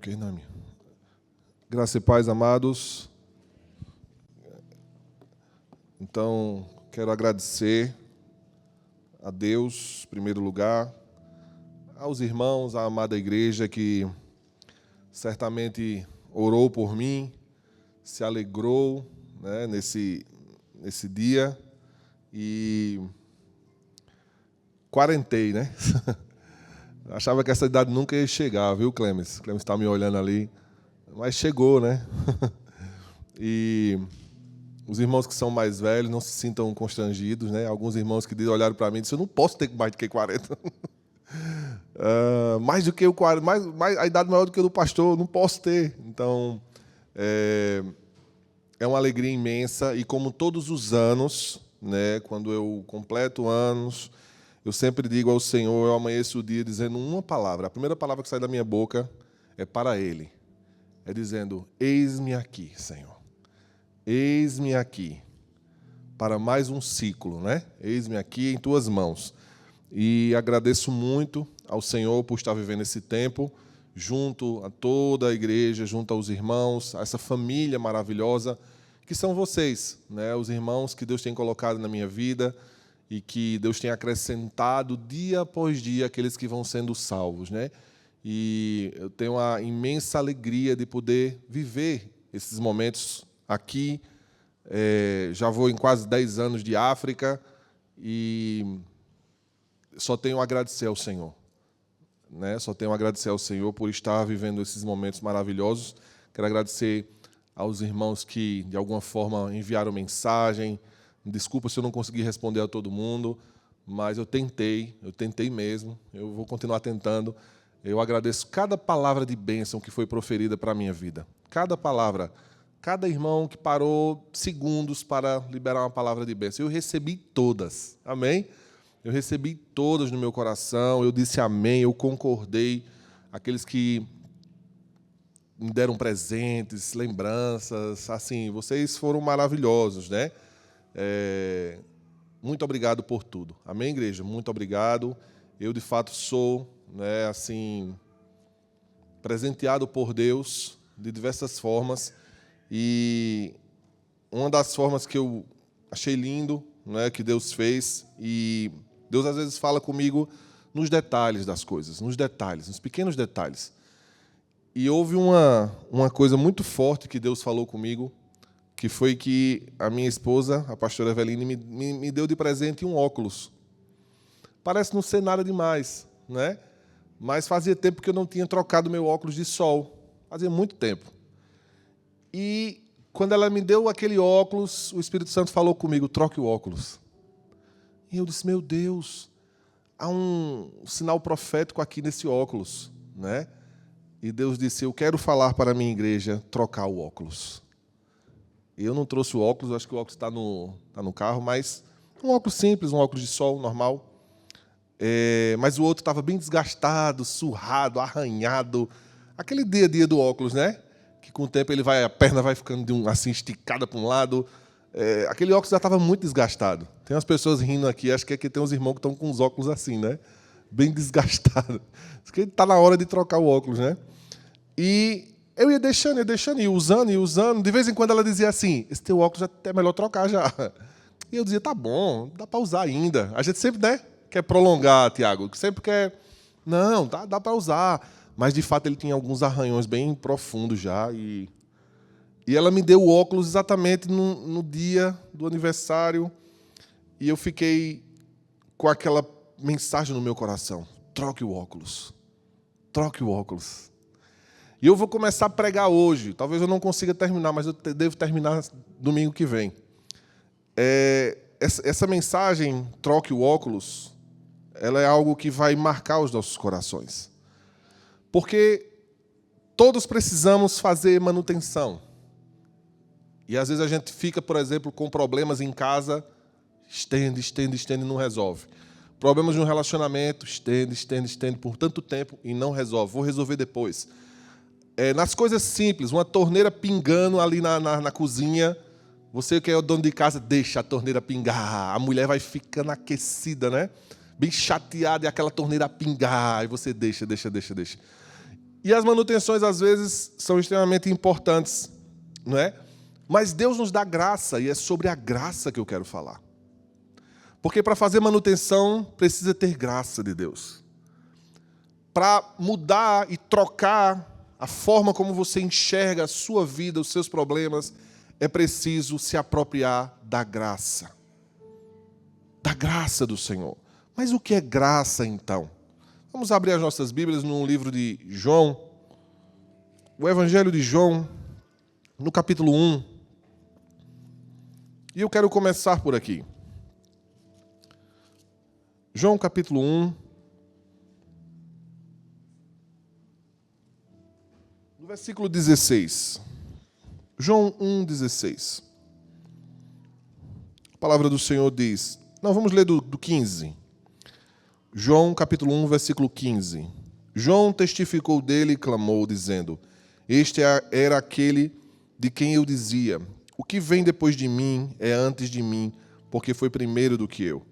Ok, Nami. Graça e paz, amados. Então, quero agradecer a Deus, em primeiro lugar, aos irmãos, à amada igreja que certamente orou por mim, se alegrou, né, nesse dia e quarentei, né? Achava que essa idade nunca ia chegar, viu, Clemes? Clemes está me olhando ali, mas chegou, né? E os irmãos que são mais velhos não se sintam constrangidos, né? Alguns irmãos que olharam para mim e disseram: eu não posso ter mais do que 40. Mais do que o 40, mais, a idade maior do que a do pastor, eu não posso ter. Então, é uma alegria imensa e, como todos os anos, né, quando eu completo anos, eu sempre digo ao Senhor, eu amanheço o dia dizendo uma palavra. A primeira palavra que sai da minha boca é para Ele. É dizendo: eis-me aqui, Senhor. Eis-me aqui para mais um ciclo, né? Eis-me aqui em Tuas mãos. E agradeço muito ao Senhor por estar vivendo esse tempo, junto a toda a igreja, junto aos irmãos, a essa família maravilhosa que são vocês, né? Os irmãos que Deus tem colocado na minha vida e que Deus tem acrescentado dia após dia aqueles que vão sendo salvos, né? E eu tenho a imensa alegria de poder viver esses momentos aqui. Já vou em quase 10 anos de África e só tenho a agradecer ao Senhor, né? Só tenho a agradecer ao Senhor por estar vivendo esses momentos maravilhosos. Quero agradecer aos irmãos que, de alguma forma, enviaram mensagem. Desculpa se eu não consegui responder a todo mundo, mas eu tentei mesmo. Eu vou continuar tentando. Eu agradeço cada palavra de bênção que foi proferida para a minha vida. Cada palavra, cada irmão que parou segundos para liberar uma palavra de bênção. Eu recebi todas, amém? Eu recebi todas no meu coração, eu disse amém, eu concordei. Aqueles que me deram presentes, lembranças, assim, vocês foram maravilhosos, né? Muito obrigado por tudo. Amém, igreja? Muito obrigado. Eu, de fato, sou, né, assim, presenteado por Deus de diversas formas. E uma das formas que eu achei lindo, né, que Deus fez, e Deus às vezes fala comigo nos detalhes das coisas, nos detalhes, nos pequenos detalhes. E houve uma coisa muito forte que Deus falou comigo, que foi que a minha esposa, a pastora Eveline, me deu de presente um óculos. Parece não ser nada demais, né? Mas fazia tempo que eu não tinha trocado meu óculos de sol. Fazia muito tempo. E quando ela me deu aquele óculos, o Espírito Santo falou comigo: troque o óculos. E eu disse: meu Deus, há um sinal profético aqui nesse óculos, né? E Deus disse: eu quero falar para a minha igreja trocar o óculos. E eu não trouxe o óculos, acho que o óculos está no carro, mas um óculos simples, um óculos de sol normal. Mas o outro estava bem desgastado, surrado, arranhado. Aquele dia a dia do óculos, né? Que com o tempo a perna vai ficando assim esticada para um lado. Aquele óculos já estava muito desgastado. Tem umas pessoas rindo aqui, acho que aqui tem uns irmãos que estão com os óculos assim, né? Bem desgastados. Está na hora de trocar o óculos, né? E eu ia deixando, e usando. De vez em quando ela dizia assim: esse teu óculos é melhor trocar já. E eu dizia: tá bom, dá para usar ainda. A gente sempre, né, quer prolongar, Tiago. Sempre quer... Não, dá para usar. Mas, de fato, ele tinha alguns arranhões bem profundos já. E ela me deu o óculos exatamente no dia do aniversário. E eu fiquei com aquela mensagem no meu coração: troque o óculos. Troque o óculos. E eu vou começar a pregar hoje. Talvez eu não consiga terminar, mas eu devo terminar domingo que vem. Essa mensagem, troque o óculos, ela é algo que vai marcar os nossos corações. Porque todos precisamos fazer manutenção. E às vezes a gente fica, por exemplo, com problemas em casa, estende e não resolve. Problemas de um relacionamento, estende por tanto tempo e não resolve. Vou resolver depois. Nas coisas simples, uma torneira pingando ali na cozinha, você que é o dono de casa, deixa a torneira pingar. A mulher vai ficando aquecida, né? Bem chateada, e aquela torneira pingar, e você deixa. E as manutenções, às vezes, são extremamente importantes, não é? Mas Deus nos dá graça, e é sobre a graça que eu quero falar. Porque para fazer manutenção, precisa ter graça de Deus. Para mudar e trocar a forma como você enxerga a sua vida, os seus problemas, é preciso se apropriar da graça. Da graça do Senhor. Mas o que é graça, então? Vamos abrir as nossas Bíblias no livro de João, o Evangelho de João, no capítulo 1. E eu quero começar por aqui. João, capítulo 1. No versículo 16. João 1,16. A palavra do Senhor diz... Não, vamos ler do 15. João, capítulo 1, versículo 15. João testificou dele e clamou, dizendo: Este era aquele de quem eu dizia: O que vem depois de mim é antes de mim, porque foi primeiro do que eu.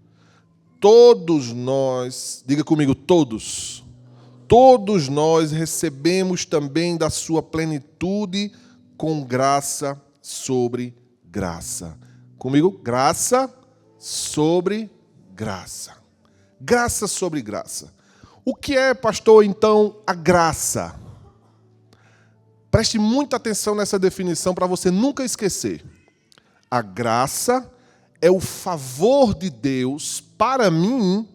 Todos nós, diga comigo, todos nós recebemos também da sua plenitude com graça sobre graça. Comigo, graça sobre graça. Graça sobre graça. O que é, pastor, então, a graça? Preste muita atenção nessa definição para você nunca esquecer. A graça é o favor de Deus para mim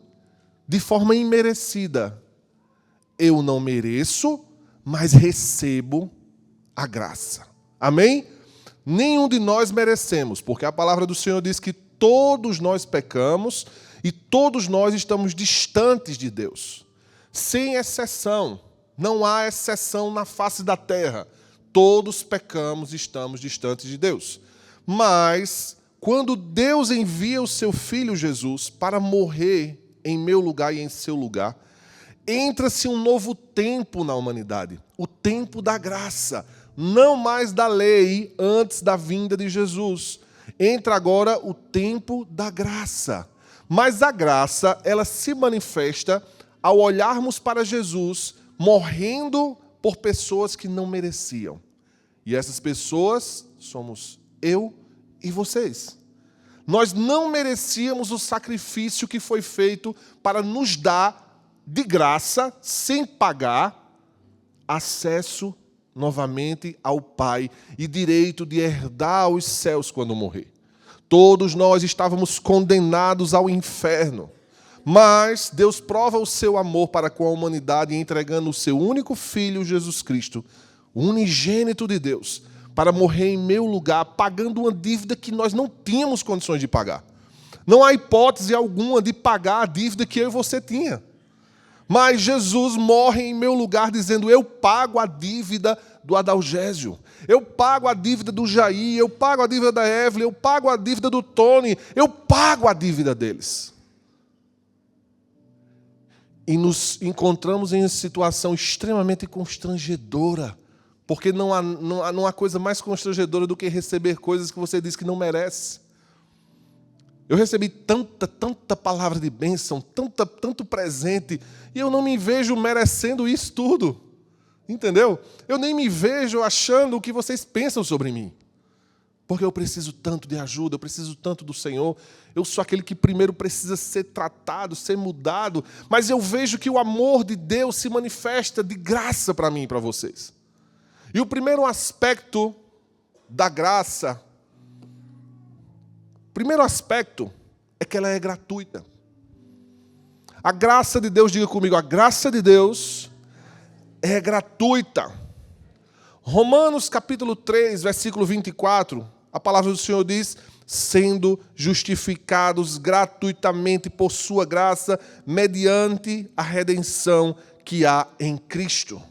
de forma imerecida. Eu não mereço, mas recebo a graça. Amém? Nenhum de nós merecemos, porque a palavra do Senhor diz que todos nós pecamos e todos nós estamos distantes de Deus. Sem exceção. Não há exceção na face da terra. Todos pecamos e estamos distantes de Deus. Mas, quando Deus envia o seu Filho Jesus para morrer em meu lugar e em seu lugar, entra-se um novo tempo na humanidade. O tempo da graça. Não mais da lei antes da vinda de Jesus. Entra agora o tempo da graça. Mas a graça, ela se manifesta ao olharmos para Jesus morrendo por pessoas que não mereciam. E essas pessoas somos eu e vocês. Nós não merecíamos o sacrifício que foi feito para nos dar de graça, sem pagar, acesso novamente ao Pai e direito de herdar os céus quando morrer. Todos nós estávamos condenados ao inferno. Mas Deus prova o seu amor para com a humanidade entregando o seu único Filho, Jesus Cristo, o unigênito de Deus, para morrer em meu lugar, pagando uma dívida que nós não tínhamos condições de pagar. Não há hipótese alguma de pagar a dívida que eu e você tinha. Mas Jesus morre em meu lugar dizendo: eu pago a dívida do Adalgésio, eu pago a dívida do Jair, eu pago a dívida da Evelyn, eu pago a dívida do Tony, eu pago a dívida deles. E nos encontramos em uma situação extremamente constrangedora, porque não há coisa mais constrangedora do que receber coisas que você diz que não merece. Eu recebi tanta palavra de bênção, tanto presente, e eu não me vejo merecendo isso tudo. Entendeu? Eu nem me vejo achando o que vocês pensam sobre mim. Porque eu preciso tanto de ajuda, eu preciso tanto do Senhor. Eu sou aquele que primeiro precisa ser tratado, ser mudado. Mas eu vejo que o amor de Deus se manifesta de graça para mim e para vocês. E o primeiro aspecto da graça, é que ela é gratuita. A graça de Deus, diga comigo, a graça de Deus é gratuita. Romanos capítulo 3, versículo 24, a palavra do Senhor diz: sendo justificados gratuitamente por sua graça, mediante a redenção que há em Cristo.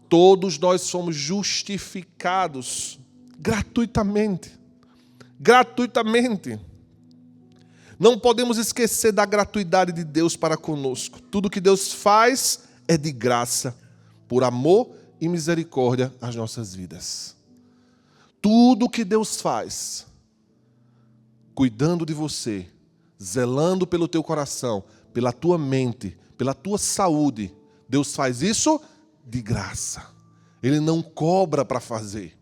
Todos nós somos justificados gratuitamente. Gratuitamente. Não podemos esquecer da gratuidade de Deus para conosco. Tudo que Deus faz é de graça, por amor e misericórdia às nossas vidas. Tudo que Deus faz, cuidando de você, zelando pelo teu coração, pela tua mente, pela tua saúde, Deus faz isso de graça. Ele não cobra para fazer.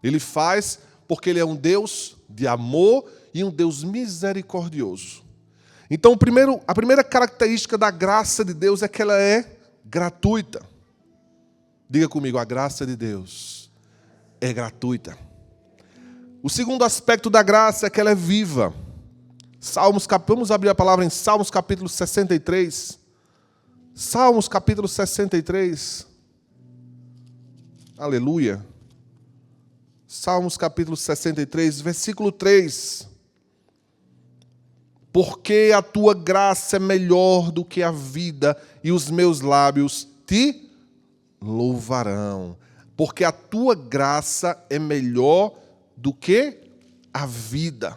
Ele faz porque Ele é um Deus de amor e um Deus misericordioso. Então, a primeira característica da graça de Deus é que ela é gratuita. Diga comigo, a graça de Deus é gratuita. O segundo aspecto da graça é que ela é viva. Vamos abrir a palavra em Salmos capítulo 63. Salmos capítulo 63. Aleluia. Salmos capítulo 63, versículo 3. Porque a tua graça é melhor do que a vida, e os meus lábios te louvarão. Porque a tua graça é melhor do que a vida.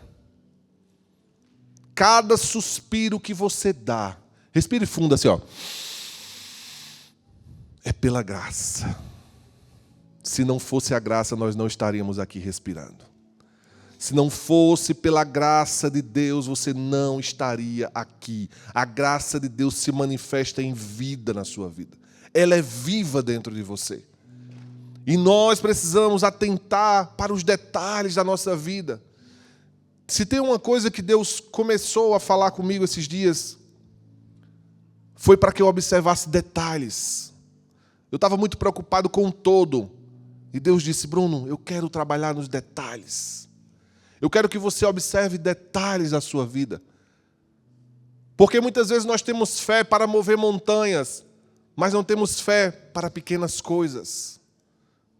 Cada suspiro que você dá, respire fundo assim, ó. É pela graça. Se não fosse a graça, nós não estaríamos aqui respirando. Se não fosse pela graça de Deus, você não estaria aqui. A graça de Deus se manifesta em vida na sua vida. Ela é viva dentro de você. E nós precisamos atentar para os detalhes da nossa vida. Se tem uma coisa que Deus começou a falar comigo esses dias, foi para que eu observasse detalhes. Eu estava muito preocupado com o todo. E Deus disse, Bruno, eu quero trabalhar nos detalhes. Eu quero que você observe detalhes da sua vida. Porque muitas vezes nós temos fé para mover montanhas, mas não temos fé para pequenas coisas.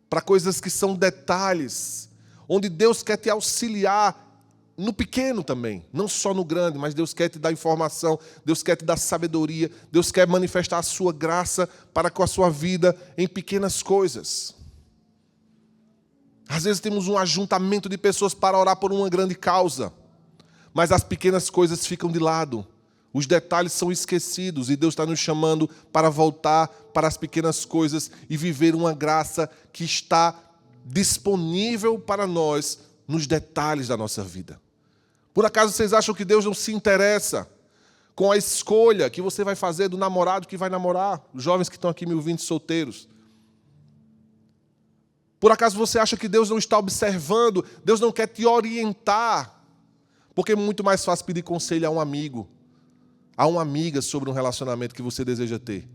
Para coisas que são detalhes, onde Deus quer te auxiliar no pequeno também, não só no grande, mas Deus quer te dar informação, Deus quer te dar sabedoria, Deus quer manifestar a sua graça para com a sua vida em pequenas coisas. Às vezes temos um ajuntamento de pessoas para orar por uma grande causa, mas as pequenas coisas ficam de lado, os detalhes são esquecidos e Deus está nos chamando para voltar para as pequenas coisas e viver uma graça que está disponível para nós nos detalhes da nossa vida. Por acaso vocês acham que Deus não se interessa com a escolha que você vai fazer do namorado que vai namorar? Os jovens que estão aqui me ouvindo solteiros. Por acaso você acha que Deus não está observando? Deus não quer te orientar? Porque é muito mais fácil pedir conselho a um amigo, a uma amiga sobre um relacionamento que você deseja ter,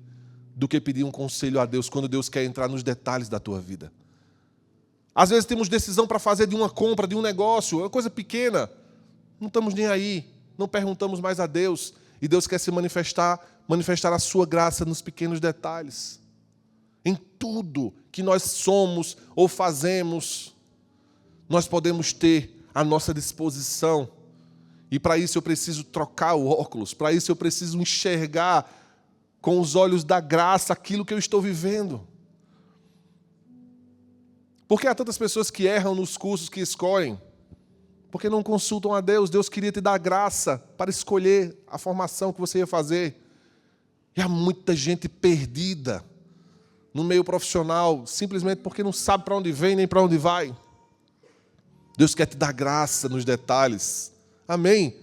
do que pedir um conselho a Deus quando Deus quer entrar nos detalhes da tua vida. Às vezes temos decisão para fazer de uma compra, de um negócio, uma coisa pequena. Não estamos nem aí, não perguntamos mais a Deus. E Deus quer se manifestar a sua graça nos pequenos detalhes. Em tudo que nós somos ou fazemos, nós podemos ter à nossa disposição. E para isso eu preciso trocar o óculos, para isso eu preciso enxergar com os olhos da graça aquilo que eu estou vivendo. Por que há tantas pessoas que erram nos cursos que escolhem? Porque não consultam a Deus. Deus queria te dar graça para escolher a formação que você ia fazer. E há muita gente perdida no meio profissional, simplesmente porque não sabe para onde vem nem para onde vai. Deus quer te dar graça nos detalhes. Amém?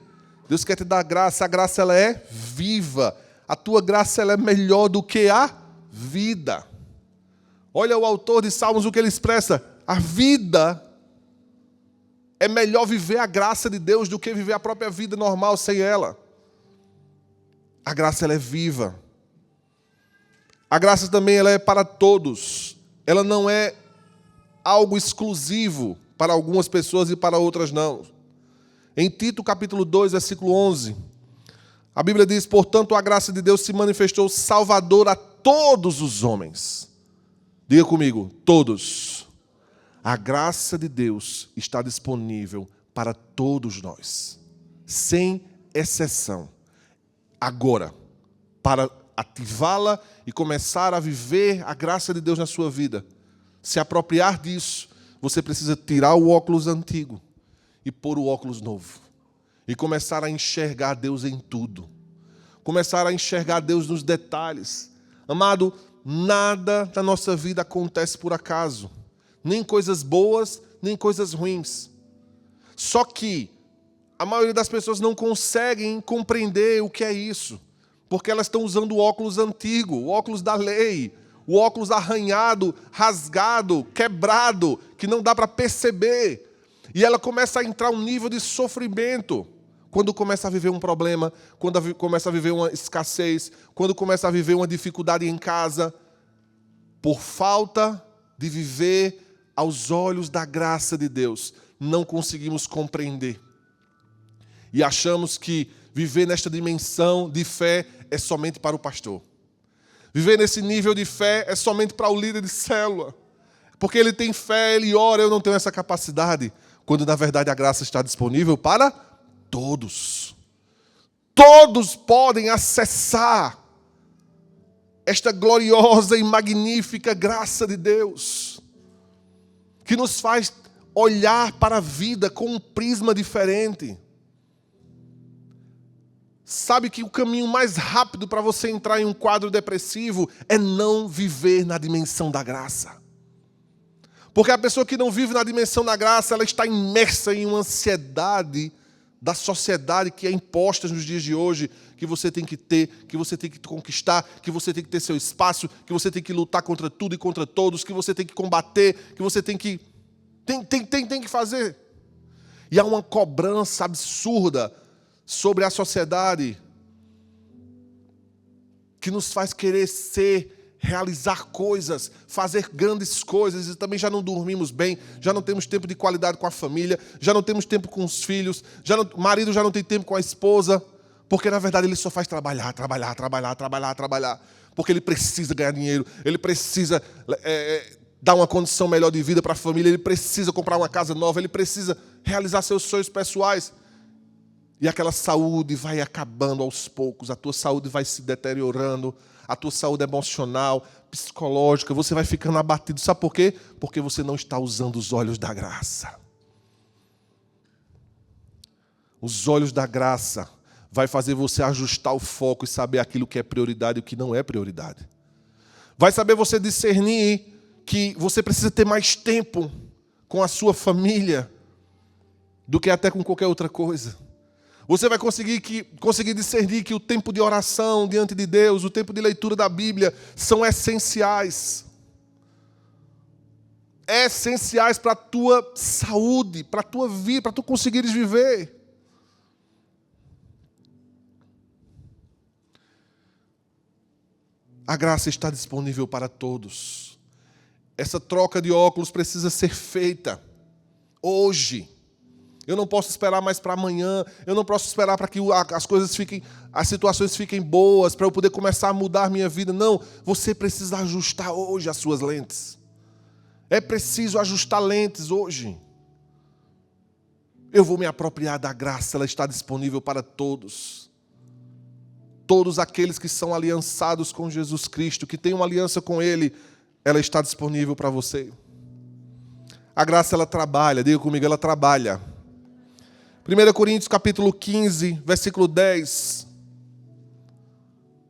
Deus quer te dar graça. A graça ela é viva. A tua graça ela é melhor do que a vida. Olha o autor de Salmos, o que ele expressa. A vida é melhor viver a graça de Deus do que viver a própria vida normal sem ela. A graça ela é viva. A graça também ela é para todos. Ela não é algo exclusivo para algumas pessoas e para outras não. Em Tito capítulo 2, versículo 11, a Bíblia diz, portanto, a graça de Deus se manifestou salvadora a todos os homens. Diga comigo, todos. A graça de Deus está disponível para todos nós, sem exceção. Agora, para ativá-la e começar a viver a graça de Deus na sua vida, se apropriar disso, você precisa tirar o óculos antigo e pôr o óculos novo. E começar a enxergar Deus em tudo. Começar a enxergar Deus nos detalhes. Amado, nada na nossa vida acontece por acaso. Nem coisas boas, nem coisas ruins. Só que a maioria das pessoas não conseguem compreender o que é isso. Porque elas estão usando o óculos antigo, o óculos da lei, o óculos arranhado, rasgado, quebrado, que não dá para perceber. E ela começa a entrar um nível de sofrimento quando começa a viver um problema, quando começa a viver uma escassez, quando começa a viver uma dificuldade em casa, por falta de viver aos olhos da graça de Deus. Não conseguimos compreender. E achamos que viver nesta dimensão de fé é somente para o pastor. Viver nesse nível de fé é somente para o líder de célula. Porque ele tem fé, ele ora, eu não tenho essa capacidade. Quando na verdade a graça está disponível para todos. Todos podem acessar esta gloriosa e magnífica graça de Deus, que nos faz olhar para a vida com um prisma diferente. Sabe que o caminho mais rápido para você entrar em um quadro depressivo é não viver na dimensão da graça. Porque a pessoa que não vive na dimensão da graça, ela está imersa em uma ansiedade da sociedade que é imposta nos dias de hoje, que você tem que ter, que você tem que conquistar, que você tem que ter seu espaço, que você tem que lutar contra tudo e contra todos, que você tem que combater, que você tem que fazer. E há uma cobrança absurda sobre a sociedade que nos faz querer realizar coisas, fazer grandes coisas, e também já não dormimos bem, já não temos tempo de qualidade com a família, já não temos tempo com os filhos, o marido já não tem tempo com a esposa, porque na verdade ele só faz trabalhar, porque ele precisa ganhar dinheiro, ele precisa dar uma condição melhor de vida para a família, ele precisa comprar uma casa nova, ele precisa realizar seus sonhos pessoais. E aquela saúde vai acabando aos poucos, a tua saúde vai se deteriorando, a tua saúde emocional, psicológica, você vai ficando abatido. Sabe por quê? Porque você não está usando os olhos da graça. Os olhos da graça vai fazer você ajustar o foco e saber aquilo que é prioridade e o que não é prioridade. Vai saber você discernir que você precisa ter mais tempo com a sua família do que até com qualquer outra coisa. Você vai conseguir discernir que o tempo de oração diante de Deus, o tempo de leitura da Bíblia, são essenciais. Essenciais para a tua saúde, para a tua vida, para tu conseguires viver. A graça está disponível para todos. Essa troca de óculos precisa ser feita hoje. Eu não posso esperar mais para amanhã. Eu não posso esperar para que as situações fiquem boas, para eu poder começar a mudar a minha vida. Não, você precisa ajustar hoje as suas lentes. É preciso ajustar lentes hoje. Eu vou me apropriar da graça, ela está disponível para todos. Todos aqueles que são aliançados com Jesus Cristo, que têm uma aliança com Ele, ela está disponível para você. A graça, ela trabalha, diga comigo, ela trabalha. 1 Coríntios capítulo 15, versículo 10.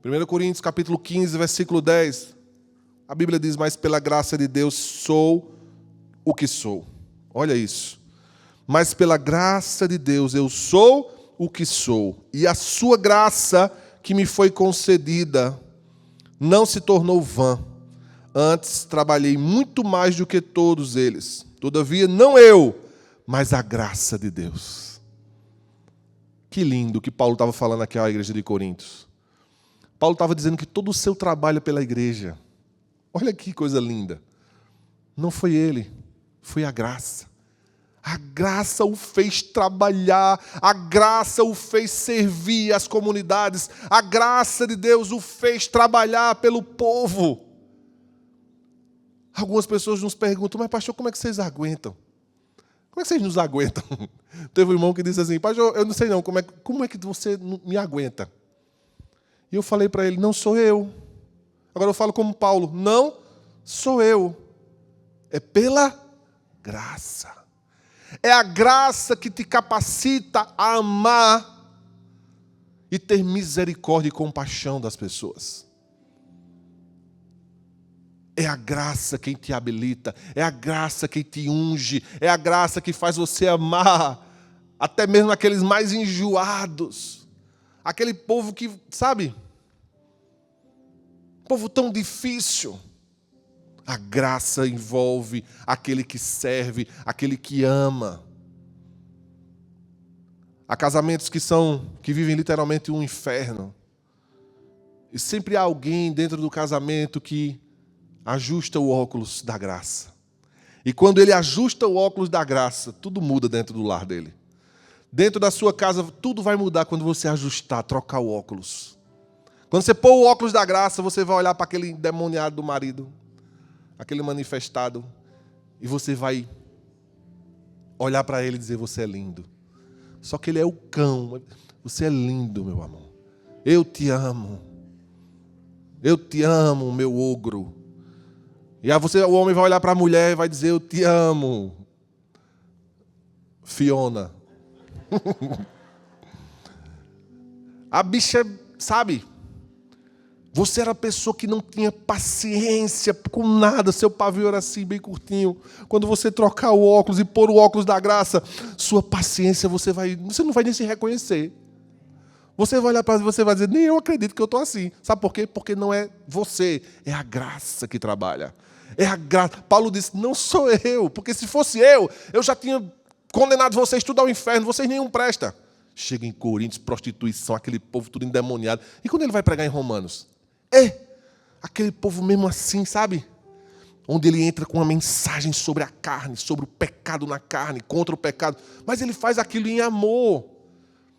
1 Coríntios capítulo 15, versículo 10. A Bíblia diz, mas pela graça de Deus sou o que sou. Olha isso. Mas pela graça de Deus eu sou o que sou. E a sua graça que me foi concedida não se tornou vã. Antes trabalhei muito mais do que todos eles. Todavia, não eu, mas a graça de Deus. Que lindo que Paulo estava falando aqui à igreja de Coríntios. Paulo estava dizendo que todo o seu trabalho é pela igreja. Olha que coisa linda. Não foi ele, foi a graça. A graça o fez trabalhar, a graça o fez servir as comunidades, a graça de Deus o fez trabalhar pelo povo. Algumas pessoas nos perguntam, mas pastor, como é que vocês aguentam? Como é que vocês nos aguentam? Teve um irmão que disse assim, pastor, eu não sei não, como é que você me aguenta? E eu falei para ele, não sou eu. Agora eu falo como Paulo, não sou eu. É pela graça. É a graça que te capacita a amar e ter misericórdia e compaixão das pessoas. É a graça quem te habilita, é a graça quem te unge, é a graça que faz você amar até mesmo aqueles mais enjoados, aquele povo que, sabe, povo tão difícil. A graça envolve aquele que serve, aquele que ama. Há casamentos que vivem literalmente um inferno. E sempre há alguém dentro do casamento que ajusta o óculos da graça. E quando ele ajusta o óculos da graça, tudo muda dentro do lar dele. Dentro da sua casa, tudo vai mudar quando você ajustar, trocar o óculos. Quando você pôr o óculos da graça, você vai olhar para aquele endemoniado do marido, aquele manifestado, e você vai olhar para ele e dizer, você é lindo. Só que ele é o cão. Você é lindo, meu amor. Eu te amo. Eu te amo, meu ogro. E aí o homem vai olhar para a mulher e vai dizer, eu te amo, Fiona. A bicha, sabe? Você era a pessoa que não tinha paciência com nada. Seu pavio era assim, bem curtinho. Quando você trocar o óculos e pôr o óculos da graça, sua paciência, você não vai nem se reconhecer. Você vai olhar para você e vai dizer, nem eu acredito que eu estou assim. Sabe por quê? Porque não é você, é a graça que trabalha. É a graça. Paulo disse, não sou eu, porque se fosse eu já tinha condenado vocês tudo ao inferno, vocês nenhum presta. Chega em Coríntios, prostituição, aquele povo tudo endemoniado. E quando ele vai pregar em Romanos? Aquele povo mesmo assim, sabe? Onde ele entra com uma mensagem sobre a carne, sobre o pecado na carne, contra o pecado. Mas ele faz aquilo em amor.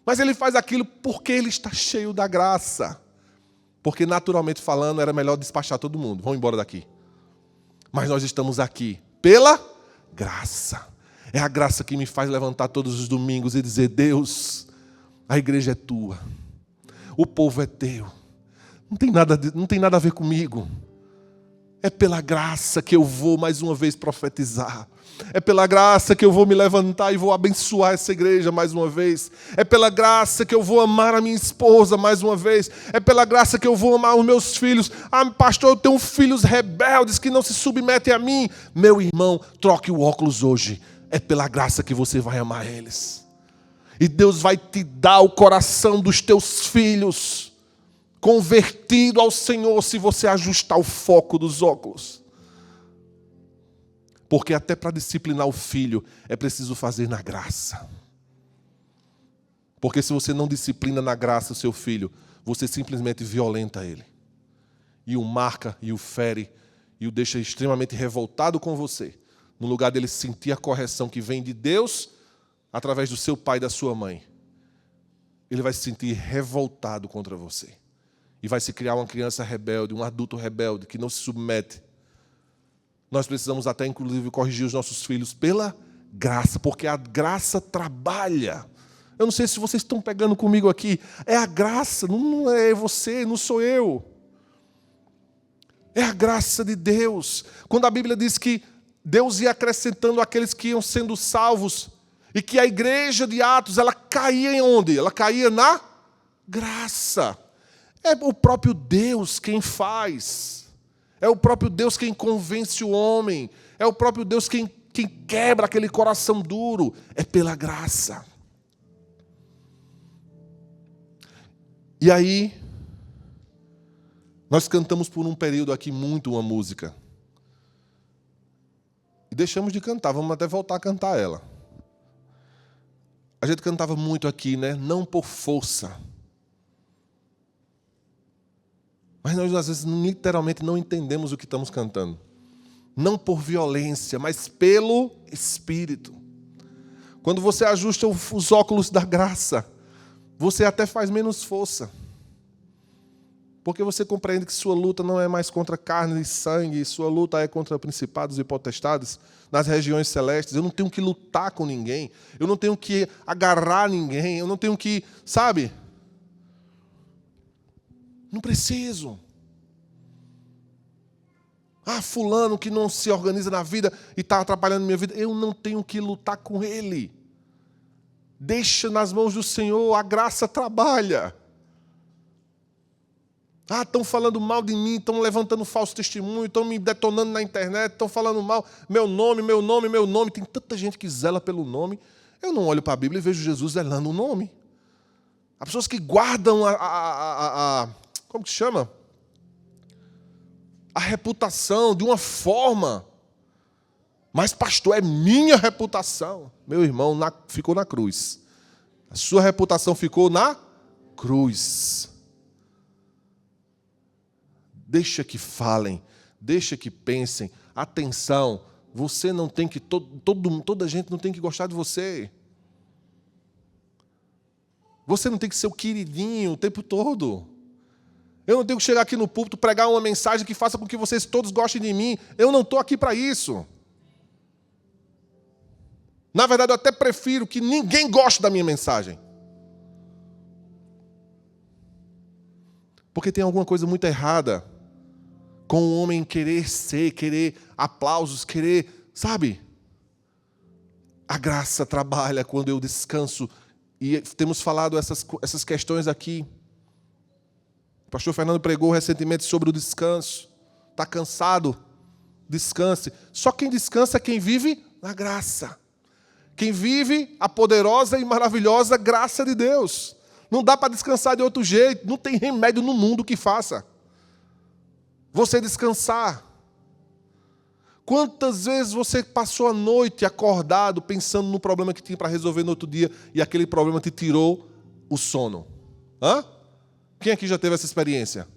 Mas ele faz aquilo porque ele está cheio da graça. Porque, naturalmente falando, era melhor despachar todo mundo. Vamos embora daqui. Mas nós estamos aqui pela graça. É a graça que me faz levantar todos os domingos e dizer, Deus, a igreja é tua. O povo é teu. Não tem nada a ver comigo. É pela graça que eu vou mais uma vez profetizar. É pela graça que eu vou me levantar e vou abençoar essa igreja mais uma vez. É pela graça que eu vou amar a minha esposa mais uma vez. É pela graça que eu vou amar os meus filhos. Ah, pastor, eu tenho filhos rebeldes que não se submetem a mim. Meu irmão, troque o óculos hoje. É pela graça que você vai amar eles. E Deus vai te dar o coração dos teus filhos convertido ao Senhor se você ajustar o foco dos óculos. Porque até para disciplinar o filho é preciso fazer na graça. Porque se você não disciplina na graça o seu filho, você simplesmente violenta ele. E o marca, e o fere, e o deixa extremamente revoltado com você. No lugar dele sentir a correção que vem de Deus, através do seu pai e da sua mãe, ele vai se sentir revoltado contra você. E vai se criar uma criança rebelde, um adulto rebelde, que não se submete. Nós precisamos até, inclusive, corrigir os nossos filhos pela graça, porque a graça trabalha. Eu não sei se vocês estão pegando comigo aqui. É a graça, não é você, não sou eu. É a graça de Deus. Quando a Bíblia diz que Deus ia acrescentando aqueles que iam sendo salvos, e que a igreja de Atos, ela caía em onde? Ela caía na graça. É o próprio Deus quem faz. É o próprio Deus quem convence o homem. É o próprio Deus quem quebra aquele coração duro. É pela graça. E aí, nós cantamos por um período aqui muito uma música. E deixamos de cantar, vamos até voltar a cantar ela. A gente cantava muito aqui, né? Não por força. Mas nós, às vezes, literalmente não entendemos o que estamos cantando. Não por violência, mas pelo Espírito. Quando você ajusta os óculos da graça, você até faz menos força. Porque você compreende que sua luta não é mais contra carne e sangue, sua luta é contra principados e potestades nas regiões celestes. Eu não tenho que lutar com ninguém, eu não tenho que agarrar ninguém, eu não tenho que, sabe? Não preciso. Ah, fulano que não se organiza na vida e está atrapalhando minha vida. Eu não tenho que lutar com ele. Deixa nas mãos do Senhor, a graça trabalha. Ah, estão falando mal de mim, estão levantando falso testemunho, estão me detonando na internet, estão falando mal, meu nome. Tem tanta gente que zela pelo nome. Eu não olho para a Bíblia e vejo Jesus zelando o nome. Há pessoas que guardam como que chama? a reputação de uma forma. Mas, pastor, é minha reputação. Meu irmão, ficou na cruz. A sua reputação ficou na cruz. Deixa que falem, deixa que pensem. Atenção, você não tem que... Toda gente não tem que gostar de você. Você não tem que ser o queridinho o tempo todo. Eu não tenho que chegar aqui no púlpito, pregar uma mensagem que faça com que vocês todos gostem de mim. Eu não estou aqui para isso. Na verdade, eu até prefiro que ninguém goste da minha mensagem. Porque tem alguma coisa muito errada com o homem querer aplausos, sabe? A graça trabalha quando eu descanso. E temos falado essas questões aqui. O pastor Fernando pregou recentemente sobre o descanso. Está cansado? Descanse. Só quem descansa é quem vive na graça. Quem vive a poderosa e maravilhosa graça de Deus. Não dá para descansar de outro jeito. Não tem remédio no mundo que faça você descansar. Quantas vezes você passou a noite acordado pensando no problema que tinha para resolver no outro dia e aquele problema te tirou o sono? Hã? Quem aqui já teve essa experiência?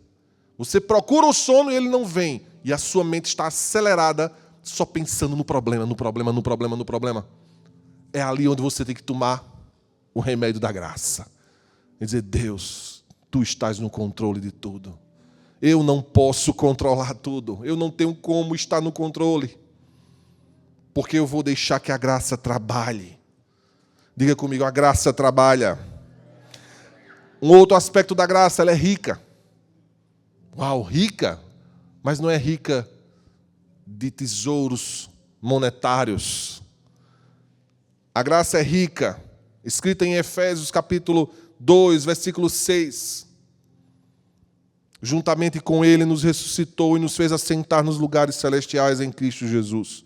Você procura o sono e ele não vem. E a sua mente está acelerada só pensando no problema. É ali onde você tem que tomar o remédio da graça. E dizer, Deus, Tu estás no controle de tudo. Eu não posso controlar tudo. Eu não tenho como estar no controle. Porque eu vou deixar que a graça trabalhe. Diga comigo, a graça trabalha. Um outro aspecto da graça, ela é rica. Uau, rica? Mas não é rica de tesouros monetários. A graça é rica, escrita em Efésios capítulo 2, versículo 6. Juntamente com Ele nos ressuscitou e nos fez assentar nos lugares celestiais em Cristo Jesus,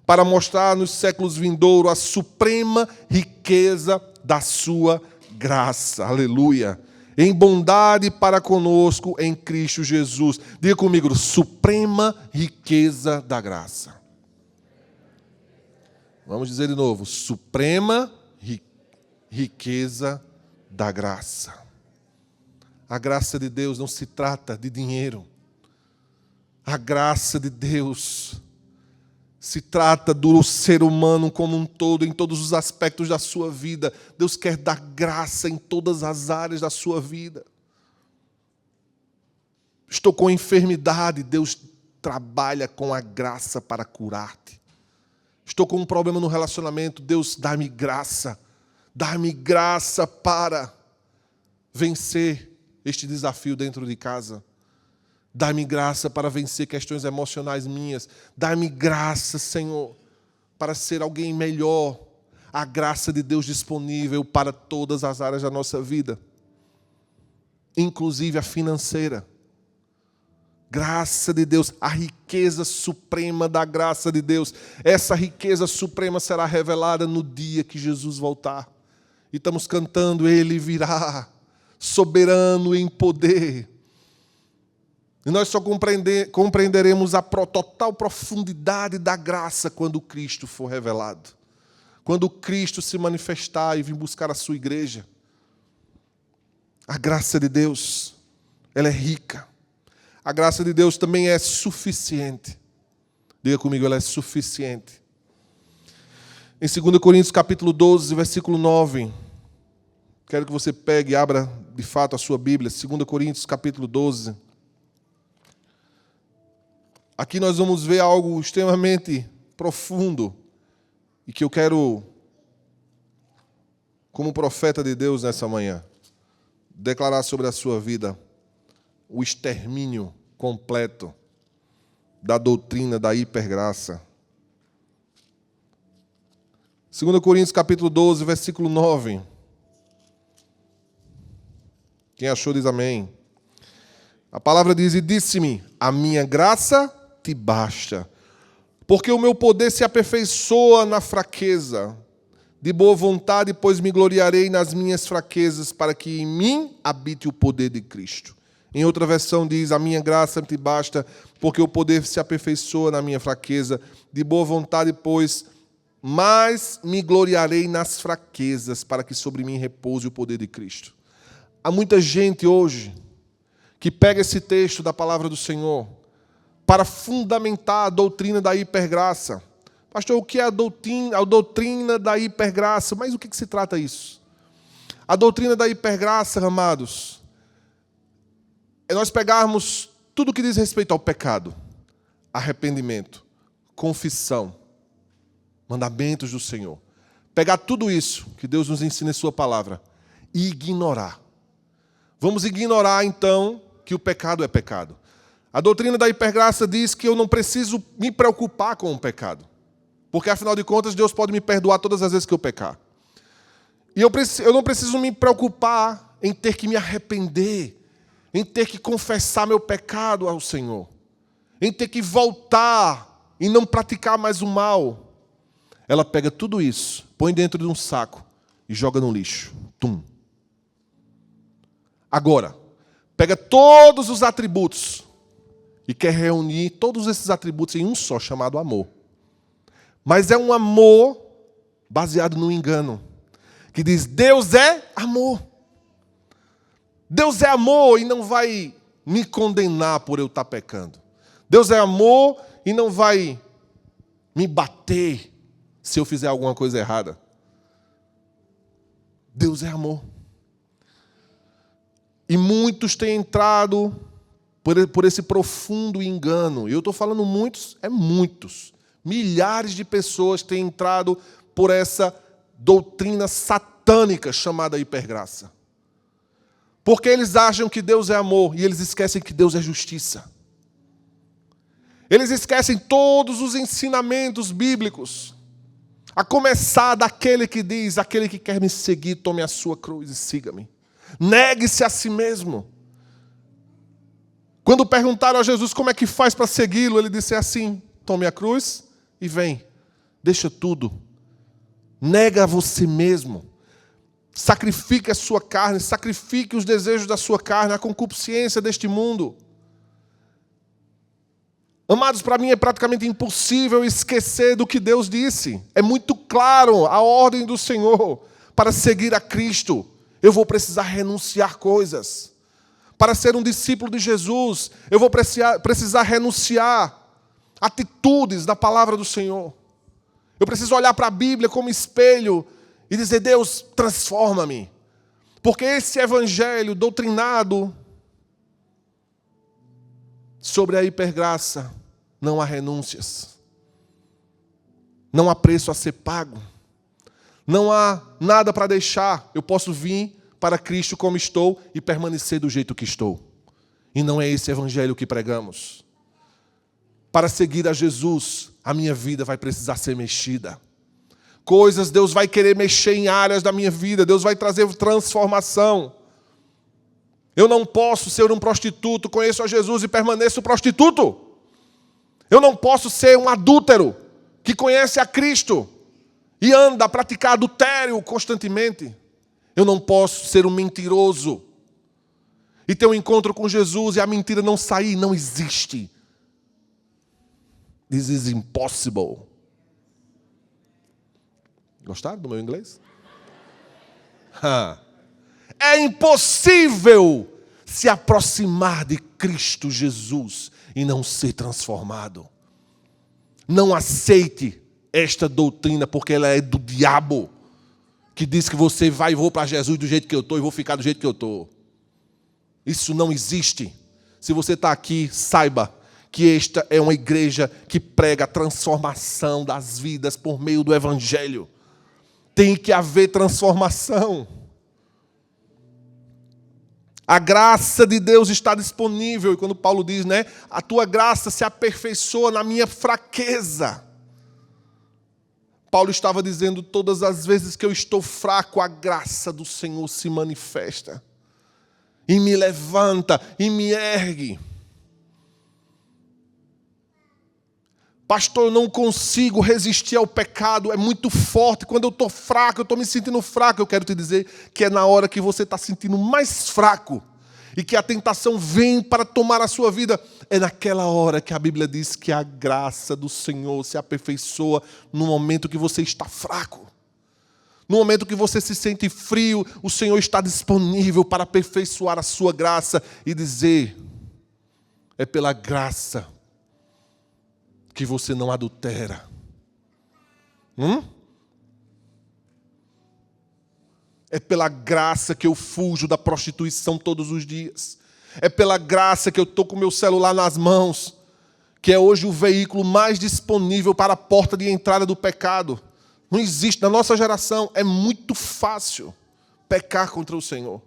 para mostrar nos séculos vindouros a suprema riqueza da sua graça. Aleluia. Em bondade para conosco em Cristo Jesus. Diga comigo, suprema riqueza da graça. Vamos dizer de novo, suprema riqueza da graça. A graça de Deus não se trata de dinheiro. A graça de Deus se trata do ser humano como um todo, em todos os aspectos da sua vida. Deus quer dar graça em todas as áreas da sua vida. Estou com enfermidade, Deus trabalha com a graça para curar-te. Estou com um problema no relacionamento, Deus dá-me graça. Dá-me graça para vencer este desafio dentro de casa. Dá-me graça para vencer questões emocionais minhas. Dá-me graça, Senhor, para ser alguém melhor. A graça de Deus disponível para todas as áreas da nossa vida, inclusive a financeira. Graça de Deus, a riqueza suprema da graça de Deus. Essa riqueza suprema será revelada no dia que Jesus voltar. E estamos cantando, Ele virá, soberano em poder. E nós só compreenderemos a total profundidade da graça quando Cristo for revelado. Quando Cristo se manifestar e vir buscar a sua igreja. A graça de Deus, ela é rica. A graça de Deus também é suficiente. Diga comigo, ela é suficiente. Em 2 Coríntios capítulo 12, versículo 9. Quero que você pegue e abra de fato a sua Bíblia. 2 Coríntios capítulo 12. Aqui nós vamos ver algo extremamente profundo. E que eu quero, como profeta de Deus nessa manhã, declarar sobre a sua vida o extermínio completo da doutrina da hipergraça. 2 Coríntios capítulo 12, versículo 9. Quem achou diz amém. A palavra diz, e disse-me, a minha graça te basta, porque o meu poder se aperfeiçoa na fraqueza. De boa vontade, pois me gloriarei nas minhas fraquezas, para que em mim habite o poder de Cristo. Em outra versão diz, a minha graça te basta, porque o poder se aperfeiçoa na minha fraqueza. De boa vontade, pois, mas me gloriarei nas fraquezas, para que sobre mim repouse o poder de Cristo. Há muita gente hoje que pega esse texto da palavra do Senhor para fundamentar a doutrina da hipergraça. Pastor, o que é a doutrina da hipergraça? Mas o que se trata isso? A doutrina da hipergraça, amados, é nós pegarmos tudo que diz respeito ao pecado, arrependimento, confissão, mandamentos do Senhor. Pegar tudo isso que Deus nos ensina em sua palavra e ignorar. Vamos ignorar, então, que o pecado é pecado. A doutrina da hipergraça diz que eu não preciso me preocupar com o pecado. Porque, afinal de contas, Deus pode me perdoar todas as vezes que eu pecar. E eu não preciso me preocupar em ter que me arrepender, em ter que confessar meu pecado ao Senhor, em ter que voltar e não praticar mais o mal. Ela pega tudo isso, põe dentro de um saco e joga no lixo. Tum. Agora, pega todos os atributos e quer reunir todos esses atributos em um só, chamado amor. Mas é um amor baseado no engano, que diz, Deus é amor. Deus é amor e não vai me condenar por eu estar pecando. Deus é amor e não vai me bater se eu fizer alguma coisa errada. Deus é amor. E muitos têm entrado por esse profundo engano. E eu estou falando muitos, muitos. Milhares de pessoas têm entrado por essa doutrina satânica chamada hipergraça. Porque eles acham que Deus é amor e eles esquecem que Deus é justiça. Eles esquecem todos os ensinamentos bíblicos. A começar daquele que diz, aquele que quer me seguir, tome a sua cruz e siga-me. Negue-se a si mesmo. Quando perguntaram a Jesus como é que faz para segui-lo, ele disse assim, tome a cruz e vem. Deixa tudo. Nega a você mesmo. Sacrifique a sua carne, sacrifique os desejos da sua carne, a concupiscência deste mundo. Amados, para mim é praticamente impossível esquecer do que Deus disse. É muito claro a ordem do Senhor. Para seguir a Cristo, eu vou precisar renunciar coisas. Para ser um discípulo de Jesus, eu vou precisar renunciar atitudes da palavra do Senhor. Eu preciso olhar para a Bíblia como espelho e dizer, Deus, transforma-me. Porque esse evangelho doutrinado sobre a hipergraça, não há renúncias. Não há preço a ser pago. Não há nada para deixar. Eu posso vir para Cristo como estou e permanecer do jeito que estou. E não é esse evangelho que pregamos. Para seguir a Jesus, a minha vida vai precisar ser mexida. Coisas Deus vai querer mexer em áreas da minha vida. Deus vai trazer transformação. Eu não posso ser um prostituto, conheço a Jesus e permaneço prostituto. Eu não posso ser um adúltero que conhece a Cristo e anda a praticar adultério constantemente. Eu não posso ser um mentiroso e ter um encontro com Jesus e a mentira não sair. Não existe. This is impossible. Gostaram do meu inglês? É impossível se aproximar de Cristo Jesus e não ser transformado. Não aceite esta doutrina, porque ela é do diabo, que diz que você vai e vou para Jesus do jeito que eu estou e vou ficar do jeito que eu estou. Isso não existe. Se você está aqui, saiba que esta é uma igreja que prega a transformação das vidas por meio do evangelho. Tem que haver transformação. A graça de Deus está disponível. E quando Paulo diz, né? A tua graça se aperfeiçoa na minha fraqueza. Paulo estava dizendo, todas as vezes que eu estou fraco, a graça do Senhor se manifesta. E me levanta, e me ergue. Pastor, eu não consigo resistir ao pecado, é muito forte. Quando eu estou fraco, eu estou me sentindo fraco. Eu quero te dizer que é na hora que você está se sentindo mais fraco e que a tentação vem para tomar a sua vida, é naquela hora que a Bíblia diz que a graça do Senhor se aperfeiçoa no momento que você está fraco. No momento que você se sente frio, o Senhor está disponível para aperfeiçoar a sua graça e dizer: é pela graça que você não adultera. É pela graça que eu fujo da prostituição todos os dias. É pela graça que eu estou com o meu celular nas mãos, que é hoje o veículo mais disponível para a porta de entrada do pecado. Não existe, na nossa geração, é muito fácil pecar contra o Senhor.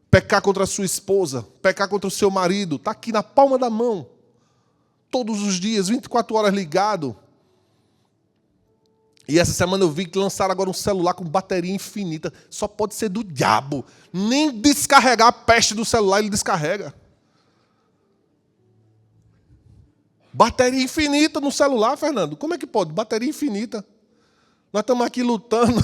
Pecar contra a sua esposa, pecar contra o seu marido, está aqui na palma da mão. Todos os dias, 24 horas ligado. E essa semana eu vi que lançaram agora um celular com bateria infinita. Só pode ser do diabo. Nem descarregar a peste do celular ele descarrega. Bateria infinita no celular, Fernando. Como é que pode? Bateria infinita. Nós estamos aqui lutando.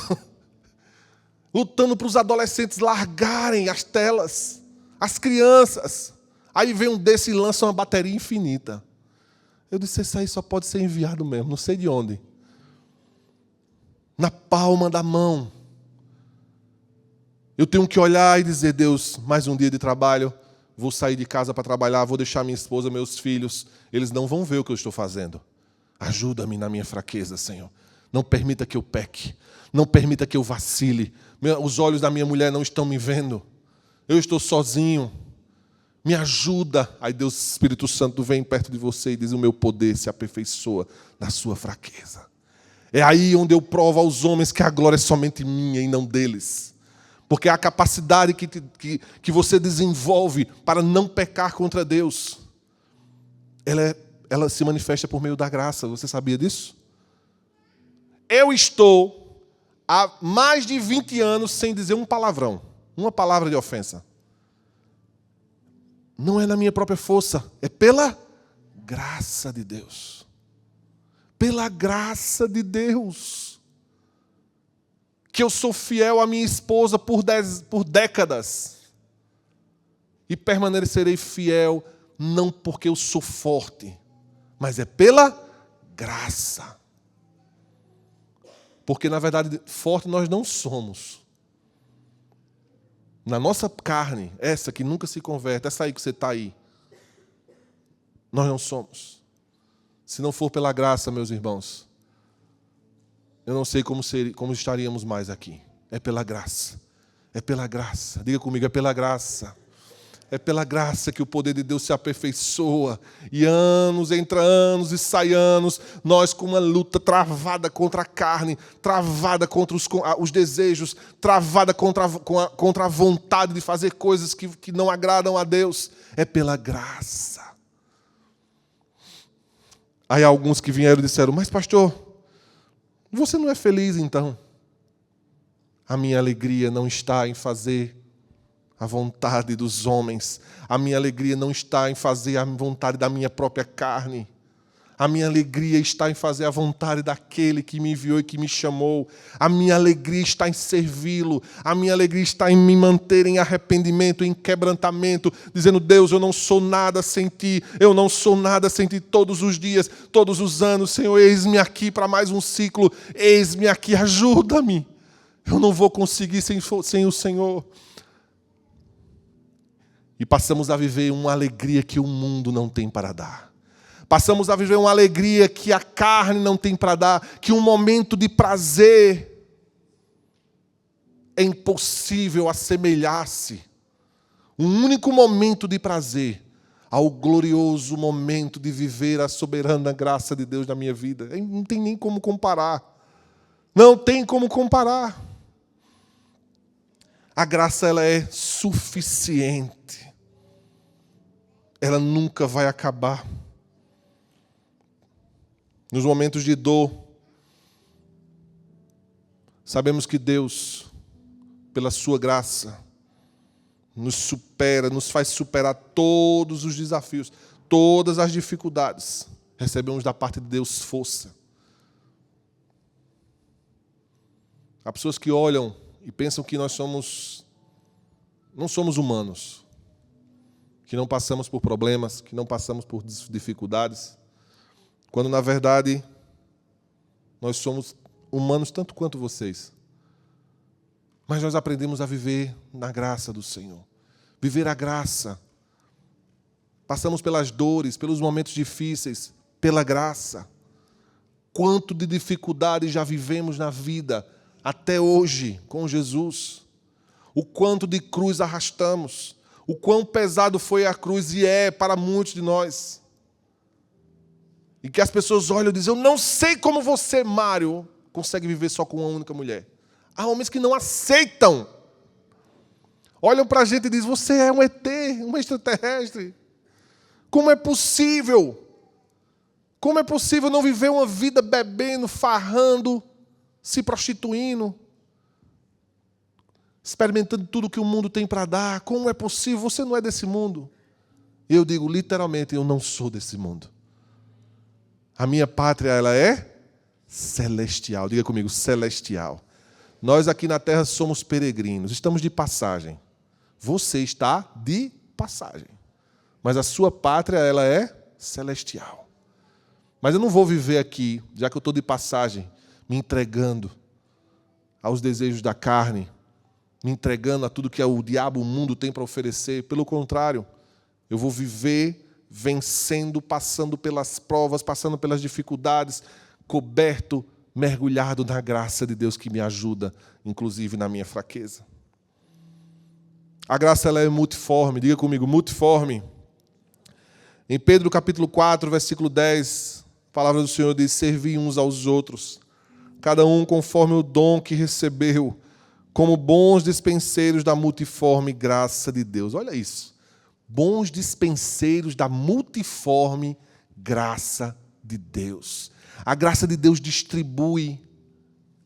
Lutando para os adolescentes largarem as telas. As crianças. Aí vem um desse e lança uma bateria infinita. Eu disse, isso aí só pode ser enviado mesmo. Não sei de onde. Na palma da mão. Eu tenho que olhar e dizer: Deus, mais um dia de trabalho, vou sair de casa para trabalhar, vou deixar minha esposa, meus filhos, eles não vão ver o que eu estou fazendo. Ajuda-me na minha fraqueza, Senhor. Não permita que eu peque, não permita que eu vacile. Os olhos da minha mulher não estão me vendo. Eu estou sozinho. Me ajuda. Aí Deus, Espírito Santo, vem perto de você e diz: o meu poder se aperfeiçoa na sua fraqueza. É aí onde eu provo aos homens que a glória é somente minha e não deles. Porque a capacidade que você desenvolve para não pecar contra Deus, ela se manifesta por meio da graça. Você sabia disso? Eu estou há mais de 20 anos sem dizer um palavrão, uma palavra de ofensa. Não é na minha própria força, é pela graça de Deus. Pela graça de Deus, que eu sou fiel à minha esposa por décadas, e permanecerei fiel não porque eu sou forte, mas é pela graça. Porque, na verdade, forte nós não somos. Na nossa carne, essa que nunca se converte, essa aí que você está aí, nós não somos. Se não for pela graça, meus irmãos, eu não sei como estaríamos mais aqui. É pela graça. É pela graça. Diga comigo, é pela graça. É pela graça que o poder de Deus se aperfeiçoa. E anos, entra anos e sai anos, nós com uma luta travada contra a carne, travada contra os desejos, travada contra a vontade de fazer coisas que não agradam a Deus. É pela graça. Aí alguns que vieram e disseram: mas pastor, você não é feliz então? A minha alegria não está em fazer a vontade dos homens. A minha alegria não está em fazer a vontade da minha própria carne. A minha alegria está em fazer a vontade daquele que me enviou e que me chamou. A minha alegria está em servi-lo. A minha alegria está em me manter em arrependimento, em quebrantamento, dizendo: Deus, eu não sou nada sem Ti. Eu não sou nada sem Ti todos os dias, todos os anos. Senhor, eis-me aqui para mais um ciclo. Eis-me aqui, ajuda-me. Eu não vou conseguir sem o Senhor. E passamos a viver uma alegria que o mundo não tem para dar. Passamos a viver uma alegria que a carne não tem para dar, que um momento de prazer é impossível assemelhar-se. Um único momento de prazer ao glorioso momento de viver a soberana graça de Deus na minha vida. Não tem nem como comparar. Não tem como comparar. A graça, ela é suficiente. Ela nunca vai acabar. Nos momentos de dor, sabemos que Deus, pela sua graça, nos supera, nos faz superar todos os desafios, todas as dificuldades. Recebemos da parte de Deus força. Há pessoas que olham e pensam que nós não somos humanos. que não passamos por problemas, que não passamos por dificuldades, quando, na verdade, nós somos humanos tanto quanto vocês. Mas nós aprendemos a viver na graça do Senhor. Viver a graça. Passamos pelas dores, pelos momentos difíceis, pela graça. Quanto de dificuldade já vivemos na vida, até hoje, com Jesus. O quanto de cruz arrastamos. O quão pesado foi a cruz e é para muitos de nós. E que as pessoas olham e dizem, eu não sei como você, Mário, consegue viver só com uma única mulher. Há homens que não aceitam. Olham para a gente e dizem, você é um ET, um extraterrestre. Como é possível? Como é possível não viver uma vida bebendo, farrando, se prostituindo, experimentando tudo que o mundo tem para dar? Como é possível? Você não é desse mundo. E eu digo, literalmente, eu não sou desse mundo. A minha pátria, ela é celestial. Diga comigo, celestial. Nós aqui na terra somos peregrinos, estamos de passagem. Você está de passagem. Mas a sua pátria, ela é celestial. Mas eu não vou viver aqui, já que eu estou de passagem, me entregando aos desejos da carne, me entregando a tudo que o diabo, o mundo tem para oferecer. Pelo contrário, eu vou viver vencendo, passando pelas provas, passando pelas dificuldades, coberto, mergulhado na graça de Deus que me ajuda, inclusive na minha fraqueza. A graça, ela é multiforme. Diga comigo, multiforme. Em Pedro capítulo 4, versículo 10, a palavra do Senhor diz, servi uns aos outros, cada um conforme o dom que recebeu, como bons dispenseiros da multiforme graça de Deus. Olha isso. Bons dispenseiros da multiforme graça de Deus. A graça de Deus distribui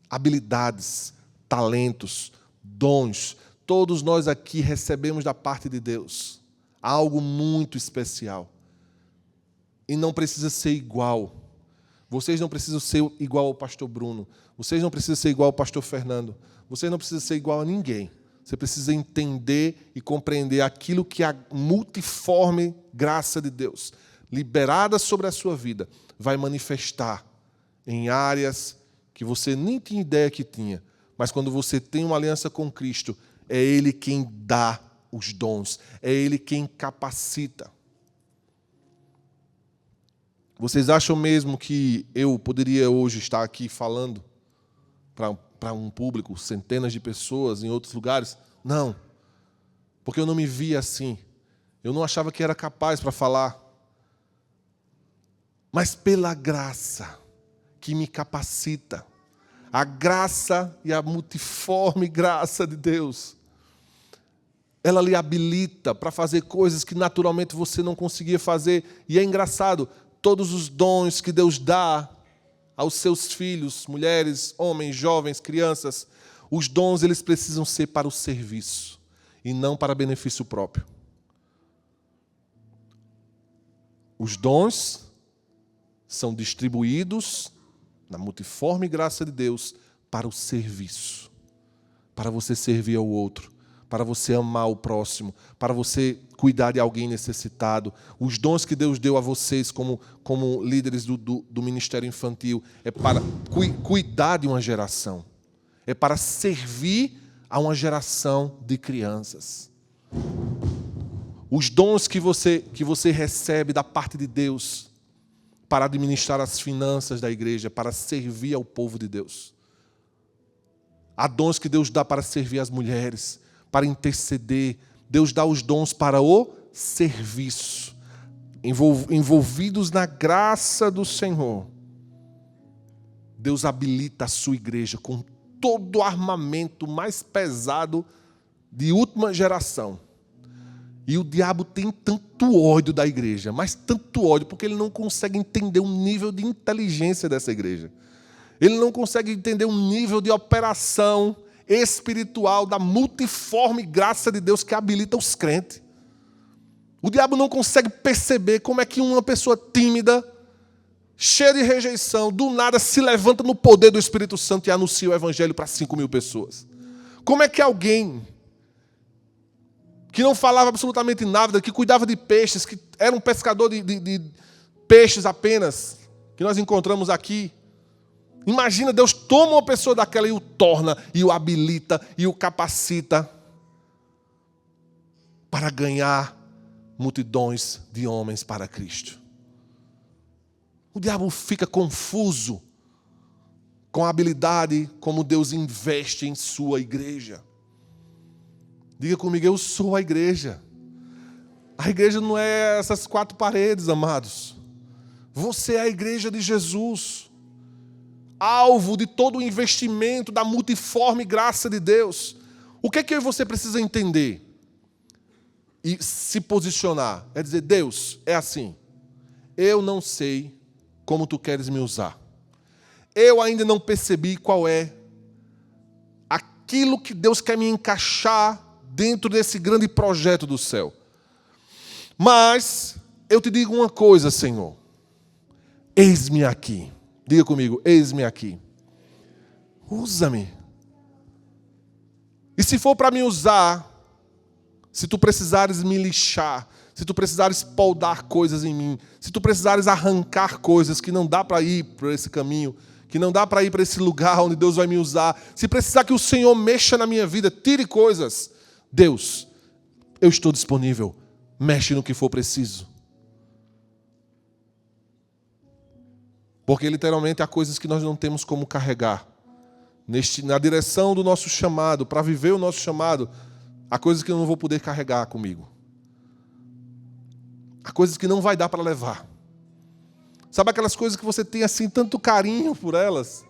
habilidades, talentos, dons. Todos nós aqui recebemos da parte de Deus algo muito especial. E não precisa ser igual. Vocês não precisam ser igual ao pastor Bruno. Vocês não precisam ser igual ao pastor Fernando. Vocês não precisam ser igual a ninguém. Você precisa entender e compreender aquilo que a multiforme graça de Deus, liberada sobre a sua vida, vai manifestar em áreas que você nem tinha ideia que tinha. Mas quando você tem uma aliança com Cristo, é Ele quem dá os dons, é Ele quem capacita. Vocês acham mesmo que eu poderia hoje estar aqui falando para um público, centenas de pessoas em outros lugares? Não, porque eu não me via assim. Eu não achava que era capaz para falar. Mas pela graça que me capacita, a graça e a multiforme graça de Deus, ela lhe habilita para fazer coisas que naturalmente você não conseguia fazer. E é engraçado, todos os dons que Deus dá aos seus filhos, mulheres, homens, jovens, crianças, os dons eles precisam ser para o serviço e não para benefício próprio. Os dons são distribuídos na multiforme graça de Deus para o serviço, para você servir ao outro, para você amar o próximo, para você cuidar de alguém necessitado. Os dons que Deus deu a vocês como líderes do ministério infantil é para cuidar de uma geração, é para servir a uma geração de crianças. Os dons que você recebe da parte de Deus para administrar as finanças da igreja, para servir ao povo de Deus. Há dons que Deus dá para servir as mulheres, para interceder. Deus dá os dons para o serviço. Envolvidos na graça do Senhor, Deus habilita a sua igreja com todo o armamento mais pesado de última geração. E o diabo tem tanto ódio da igreja, mas tanto ódio, porque ele não consegue entender o nível de inteligência dessa igreja. Ele não consegue entender o nível de operação espiritual da multiforme graça de Deus que habilita os crentes. O diabo não consegue perceber como é que uma pessoa tímida, cheia de rejeição, do nada se levanta no poder do Espírito Santo e anuncia o evangelho para 5.000 pessoas. Como é que alguém que não falava absolutamente nada, que cuidava de peixes, que era um pescador de peixes apenas, que nós encontramos aqui. Imagina, Deus toma uma pessoa daquela e o torna, e o habilita, e o capacita para ganhar multidões de homens para Cristo. O diabo fica confuso com a habilidade como Deus investe em sua igreja. Diga comigo, eu sou a igreja. A igreja não é essas 4 paredes, amados. Você é a igreja de Jesus. Alvo de todo o investimento da multiforme graça de Deus. O que é que eu e você precisa entender? E se posicionar. É dizer, Deus, é assim. Eu não sei como tu queres me usar. Eu ainda não percebi qual é aquilo que Deus quer me encaixar dentro desse grande projeto do céu. Mas eu te digo uma coisa, Senhor. Eis-me aqui. Diga comigo, eis-me aqui. Usa-me. E se for para me usar, se tu precisares me lixar, se tu precisares poldar coisas em mim, se tu precisares arrancar coisas que não dá para ir por esse caminho, que não dá para ir para esse lugar onde Deus vai me usar, se precisar que o Senhor mexa na minha vida, tire coisas, Deus, eu estou disponível, mexe no que for preciso. Porque literalmente há coisas que nós não temos como carregar. Na direção do nosso chamado, para viver o nosso chamado, há coisas que eu não vou poder carregar comigo. Há coisas que não vai dar para levar. Sabe aquelas coisas que você tem assim tanto carinho por elas?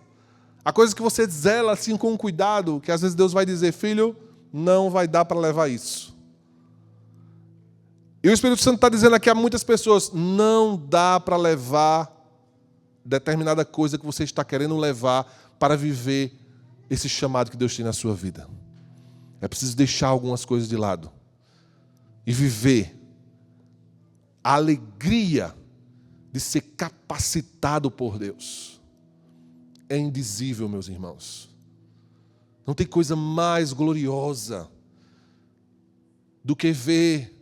Há coisas que você zela assim com cuidado, que às vezes Deus vai dizer, filho, não vai dar para levar isso. E o Espírito Santo está dizendo aqui a muitas pessoas, não dá para levar determinada coisa que você está querendo levar para viver esse chamado que Deus tem na sua vida. É preciso deixar algumas coisas de lado e viver a alegria de ser capacitado por Deus. É indizível, meus irmãos. Não tem coisa mais gloriosa do que ver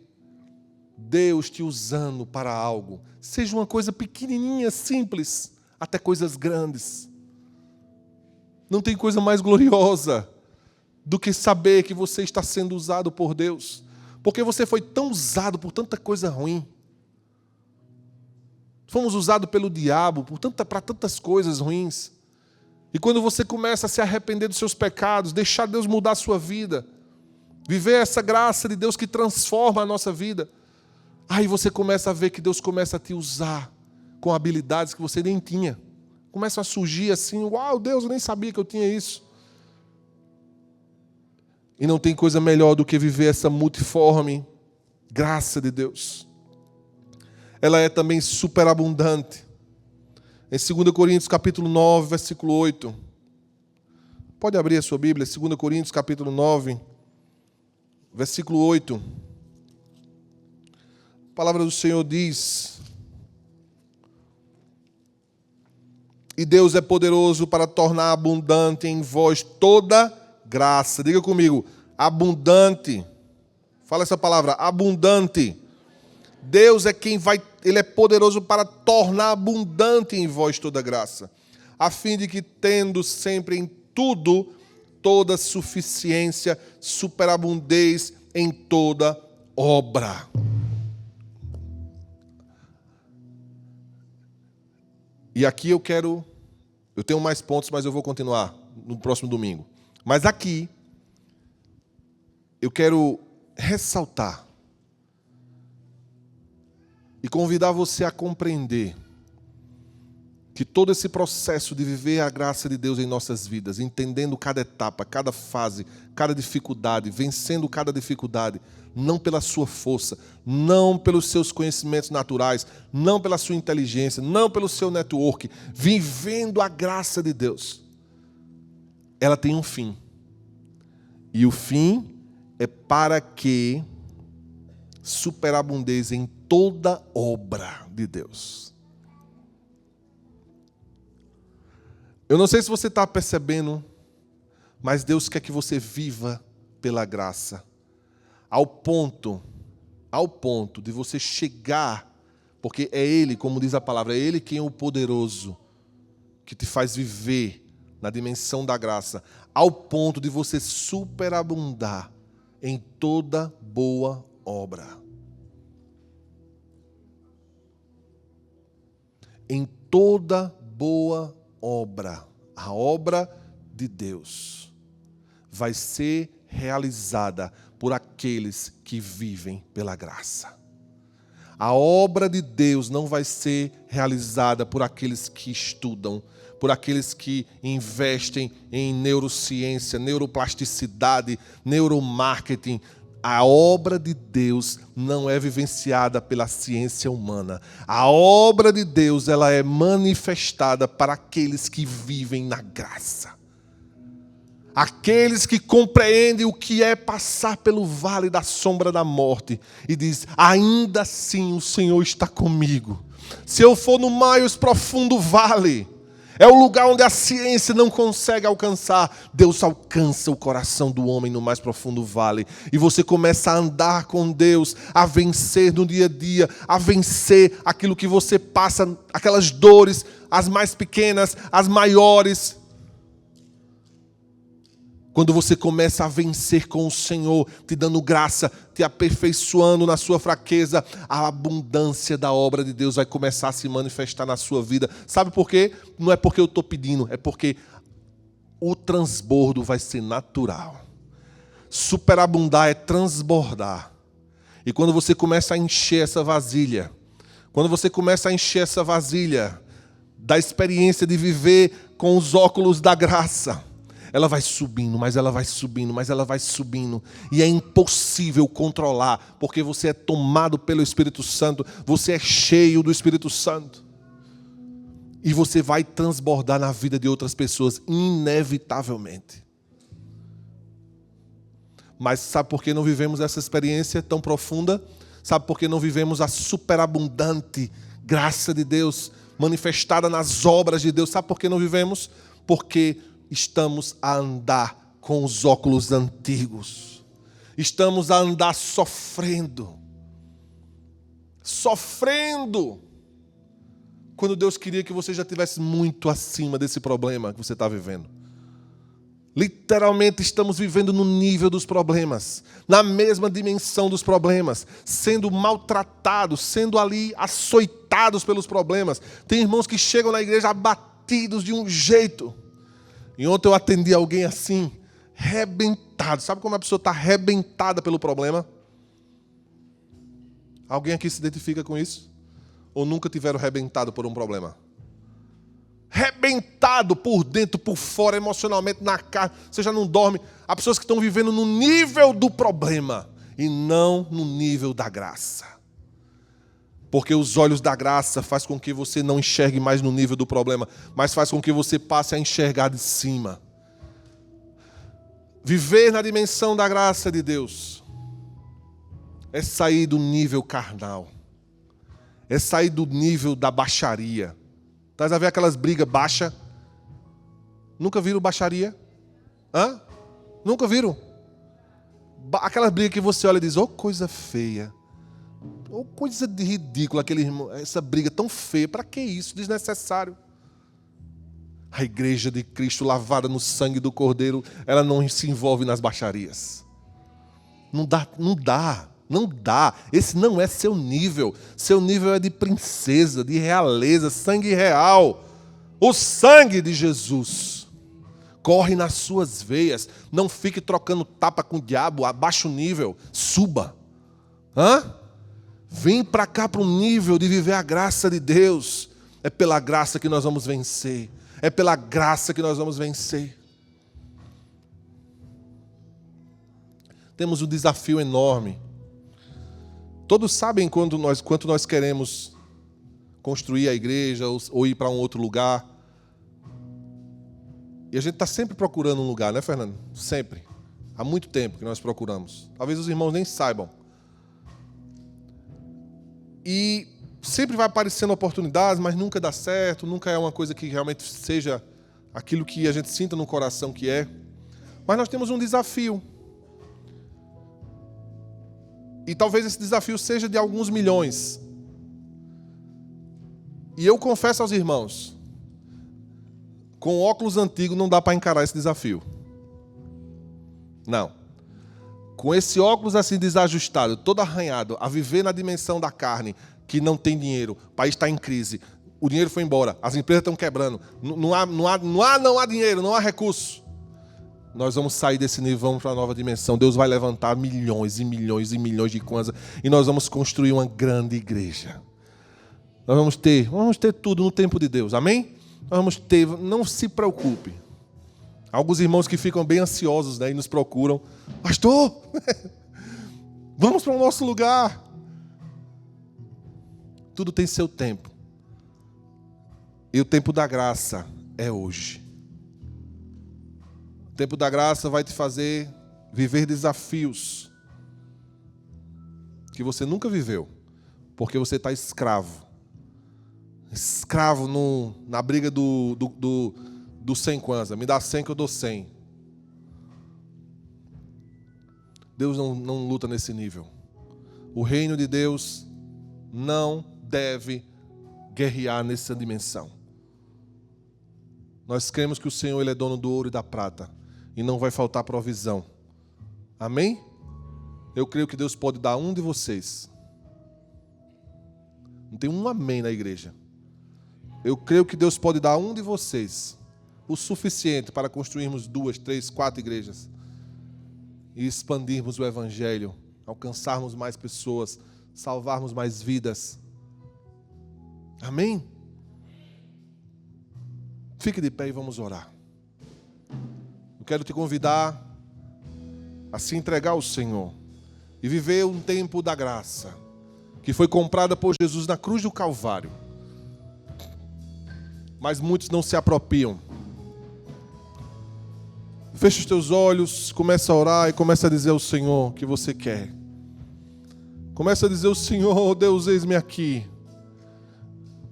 Deus te usando para algo. Seja uma coisa pequenininha, simples, até coisas grandes. Não tem coisa mais gloriosa do que saber que você está sendo usado por Deus. Porque você foi tão usado por tanta coisa ruim. Fomos usados pelo diabo para tantas coisas ruins. E quando você começa a se arrepender dos seus pecados, deixar Deus mudar a sua vida, viver essa graça de Deus que transforma a nossa vida, aí você começa a ver que Deus começa a te usar com habilidades que você nem tinha. Começam a surgir assim, uau, Deus, eu nem sabia que eu tinha isso. E não tem coisa melhor do que viver essa multiforme graça de Deus. Ela é também superabundante. Em 2 Coríntios capítulo 9, versículo 8. Pode abrir a sua Bíblia, 2 Coríntios capítulo 9, versículo 8. A palavra do Senhor diz: e Deus é poderoso para tornar abundante em vós toda graça. Diga comigo, abundante. Fala essa palavra, abundante. Deus é quem vai, Ele é poderoso para tornar abundante em vós toda graça, a fim de que, tendo sempre em tudo toda suficiência, superabundez em toda obra. E aqui eu tenho mais pontos, mas eu vou continuar no próximo domingo. Mas aqui, eu quero ressaltar e convidar você a compreender que todo esse processo de viver a graça de Deus em nossas vidas, entendendo cada etapa, cada fase, cada dificuldade, vencendo cada dificuldade, não pela sua força, não pelos seus conhecimentos naturais, não pela sua inteligência, não pelo seu network, vivendo a graça de Deus, ela tem um fim. E o fim é para que superabundeis em toda obra de Deus. Eu não sei se você está percebendo, mas Deus quer que você viva pela graça. ao ponto de você chegar, porque é Ele, como diz a palavra, é Ele quem é o poderoso, que te faz viver na dimensão da graça, ao ponto de você superabundar em toda boa obra. Em toda boa obra, a obra de Deus vai ser realizada por aqueles que vivem pela graça. A obra de Deus não vai ser realizada por aqueles que estudam, por aqueles que investem em neurociência, neuroplasticidade, neuromarketing. A obra de Deus não é vivenciada pela ciência humana. A obra de Deus, ela é manifestada para aqueles que vivem na graça. Aqueles que compreendem o que é passar pelo vale da sombra da morte e diz: ainda assim o Senhor está comigo. Se eu for no mais profundo vale, é o lugar onde a ciência não consegue alcançar, Deus alcança o coração do homem no mais profundo vale. E você começa a andar com Deus, a vencer no dia a dia, a vencer aquilo que você passa, aquelas dores, as mais pequenas, as maiores. Quando você começa a vencer com o Senhor, te dando graça, te aperfeiçoando na sua fraqueza, a abundância da obra de Deus vai começar a se manifestar na sua vida. Sabe por quê? Não é porque eu estou pedindo, é porque o transbordo vai ser natural. Superabundar é transbordar. E quando você começa a encher essa vasilha, da experiência de viver com os óculos da graça, ela vai subindo, mas ela vai subindo, mas ela vai subindo. E é impossível controlar, porque você é tomado pelo Espírito Santo, você é cheio do Espírito Santo. E você vai transbordar na vida de outras pessoas, inevitavelmente. Mas sabe por que não vivemos essa experiência tão profunda? Sabe por que não vivemos a superabundante graça de Deus, manifestada nas obras de Deus? Sabe por que não vivemos? Porque estamos a andar com os óculos antigos. Estamos a andar sofrendo. Quando Deus queria que você já estivesse muito acima desse problema que você está vivendo. Literalmente estamos vivendo no nível dos problemas, na mesma dimensão dos problemas, sendo maltratados, sendo ali açoitados pelos problemas. Tem irmãos que chegam na igreja abatidos de um jeito. E ontem eu atendi alguém assim, rebentado. Sabe como a pessoa está rebentada pelo problema? Alguém aqui se identifica com isso? Ou nunca tiveram rebentado por um problema? Rebentado por dentro, por fora, emocionalmente, na carne. Você já não dorme. Há pessoas que estão vivendo no nível do problema e não no nível da graça. Porque os olhos da graça faz com que você não enxergue mais no nível do problema, mas faz com que você passe a enxergar de cima. Viver na dimensão da graça de Deus é sair do nível carnal. É sair do nível da baixaria. Tá a ver aquelas brigas baixas? Nunca viram baixaria? Hã? Nunca viram? Aquelas brigas que você olha e diz: oh, coisa feia. Ou coisa de ridícula, essa briga tão feia. Para que isso? Desnecessário. A igreja de Cristo, lavada no sangue do Cordeiro, ela não se envolve nas baixarias. Não dá. Esse não é seu nível. Seu nível é de princesa, de realeza, sangue real. O sangue de Jesus corre nas suas veias. Não fique trocando tapa com o diabo. Abaixa o nível. Suba. Vem para cá para um nível de viver a graça de Deus. É pela graça que nós vamos vencer. É pela graça que nós vamos vencer. Temos um desafio enorme. Todos sabem quanto nós queremos construir a igreja ou ir para um outro lugar. E a gente está sempre procurando um lugar, né, Fernando? Sempre. Há muito tempo que nós procuramos. Talvez os irmãos nem saibam. E sempre vai aparecendo oportunidades, mas nunca dá certo, nunca é uma coisa que realmente seja aquilo que a gente sinta no coração que é. Mas nós temos um desafio. E talvez esse desafio seja de alguns milhões. E eu confesso aos irmãos, com óculos antigos não dá para encarar esse desafio. Não. Com esse óculos assim desajustado, todo arranhado, a viver na dimensão da carne, que não tem dinheiro, o país está em crise, o dinheiro foi embora, as empresas estão quebrando, não há dinheiro, não há recurso. Nós vamos sair desse nível, vamos para a nova dimensão. Deus vai levantar milhões e milhões e milhões de coisas e nós vamos construir uma grande igreja. Nós vamos ter tudo no tempo de Deus, amém? Nós vamos ter, não se preocupe. Alguns irmãos que ficam bem ansiosos, né, e nos procuram. Pastor, vamos para o nosso lugar. Tudo tem seu tempo. E o tempo da graça é hoje. O tempo da graça vai te fazer viver desafios que você nunca viveu, porque você está escravo. Escravo na briga do 100 kwanza. Me dá 100 que eu dou 100. Deus não luta nesse nível. O reino de Deus não deve guerrear nessa dimensão. Nós cremos que o Senhor ele é dono do ouro e da prata. E não vai faltar provisão. Amém? Eu creio que Deus pode dar um de vocês. Não tem um amém na igreja. Eu creio que Deus pode dar um de vocês o suficiente para construirmos 2, 3, 4 igrejas e expandirmos o Evangelho, alcançarmos mais pessoas, salvarmos mais vidas. Amém? Fique de pé e vamos orar. Eu quero te convidar a se entregar ao Senhor e viver um tempo da graça que foi comprada por Jesus na cruz do Calvário. Mas muitos não se apropriam. Feche os teus olhos, começa a orar e começa a dizer ao Senhor o que você quer. Começa a dizer ao Senhor: oh Deus, eis-me aqui.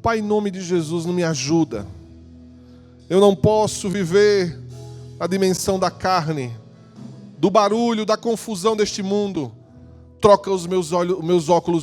Pai, em nome de Jesus, não me ajuda. Eu não posso viver a dimensão da carne, do barulho, da confusão deste mundo. Troca os meus óculos